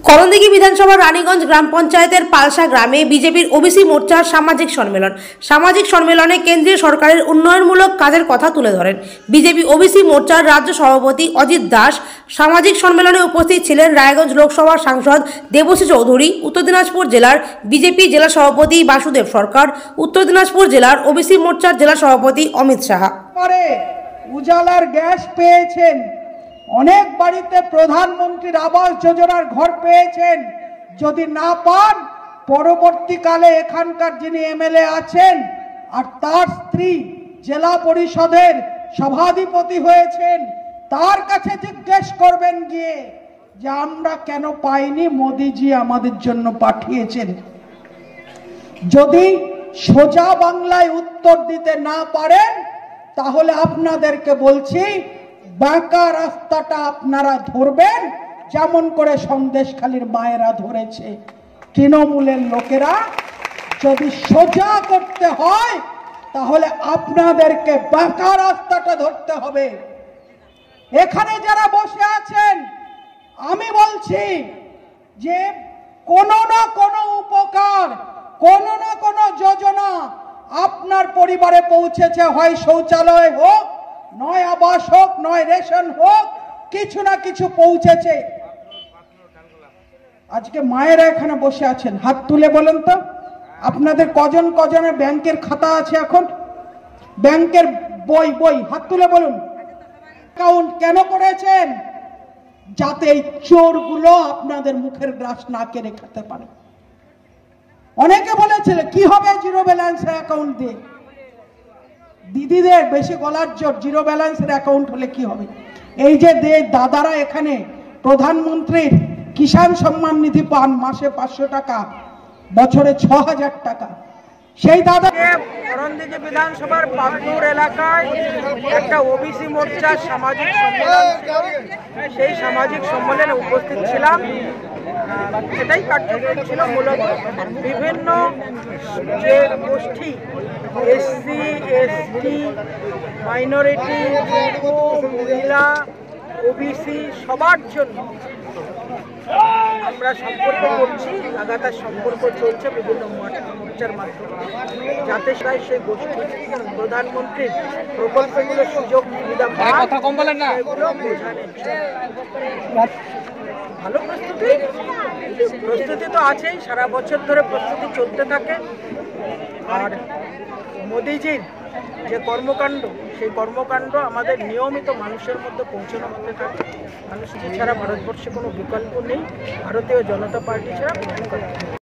করণদিঘি বিধানসভার রানীগঞ্জ গ্রাম পঞ্চায়েতের পালসা গ্রামে বিজেপির ওবিসি মোর্চার সামাজিক সম্মেলনে কেন্দ্রীয় সরকারের উন্নয়নমূলক কাজের কথা তুলে ধরেন বিজেপি ওবিসি মোর্চার রাজ্য সভাপতি অজিত দাস। সামাজিক সম্মেলনে উপস্থিত ছিলেন রায়গঞ্জ লোকসভার সাংসদ দেবশ্রী চৌধুরী, উত্তর দিনাজপুর জেলার বিজেপি জেলা সভাপতি বাসুদেব সরকার, উত্তর দিনাজপুর জেলার ওবিসি মোর্চার জেলা সভাপতি অমিত সাহা। উজালার গ্যাস পেয়েছেন, অনেক বাড়িতে প্রধানমন্ত্রীর আবাস যোজনার ঘর পেয়েছেন। যদি না পান, পরবর্তীকালে এখানকার যিনি এমএলএ আছেন আর তার স্ত্রী জেলা পরিষদের সভাধিপতি হয়েছেন, তার কাছে জিজ্ঞেস করবেন গিয়ে যে আমরা কেন পাইনি, মোদিজি আমাদের জন্য পাঠিয়েছেন। যদি সোজা বাংলায় উত্তর দিতে না পারেন, তাহলে আপনাদেরকে বলছি বাঁকা রাস্তাটা আপনারা ধরবেন, যেমন করে সন্দেশখালীর মায়েরা ধরেছে। তৃণমূলের লোকেরা যদি সোজা করতে হয়, তাহলে আপনাদেরকে বাঁকা রাস্তাটা ধরতে হবে। এখানে যারা বসে আছেন, আমি বলছি যে কোনো না কোনো উপকার, কোনো না কোনো যোজনা আপনার পরিবারে পৌঁছেছে। হয় শৌচালয় হোক, নয় আবাস হোক, নয় রেশন হোক, কিছু না কিছু পৌঁছেছে। আজকে মায়েরা এখানে বসে আছেন, হাত তুলে বলেন তো আপনাদের কজনের ব্যাংকের খাতা আছে? এখন ব্যাংকের বই হাত তুলে বলুন। অ্যাকাউন্ট কেন করেছেন? যাতে এই চোরগুলো আপনাদের মুখের গ্রাস না কেড়ে খেতে পারে। অনেকে বলেছিল কি হবে জিরো ব্যালেন্সের অ্যাকাউন্ট দিয়ে। দিদিদের বেশি গলার জোর, জিরো ব্যালেন্সের অ্যাকাউন্ট হলে কি হবে? এই যে দাদারা এখানে প্রধানমন্ত্রীর কিষাণ সম্মান নিধি পান, মাসে 500 টাকা, বছরে 6000 টাকা। সেই দাদাকে করণদিঘি বিধানসভার পাবনুর এলাকায় একটা ওবিসি মোর্চার সামাজিক সম্মেলন, সেই সামাজিক সম্মেলনে উপস্থিত ছিলাম। এটাই কার্যক্রম ছিল। মূলত বিভিন্ন যে গোষ্ঠী, এসসি, এসটি, মাইনরিটি, মহিলা, ওবিসি, সবার জন্য আমরা সম্পর্ক করছি। লাগাতার সম্পর্ক চলছে বিভিন্ন মোর্চার মাধ্যমে, যাতে সেই গোষ্ঠী প্রধানমন্ত্রীর প্রকল্পগুলোর সুযোগ সুবিধা পায়। ভালো প্রস্তুতি তো আছেই, সারা বছর ধরে প্রস্তুতি চলতে থাকে। আর মোদিজির যে কর্মকাণ্ড, সেই কর্মকাণ্ড আমাদের নিয়মিত মানুষের মধ্যে পৌঁছানো হতে থাকে। মানুষ ছাড়া ভারতবর্ষে কোনো বিকল্প নেই, ভারতীয় জনতা পার্টি ছাড়া কোনো বিকল্প নেই।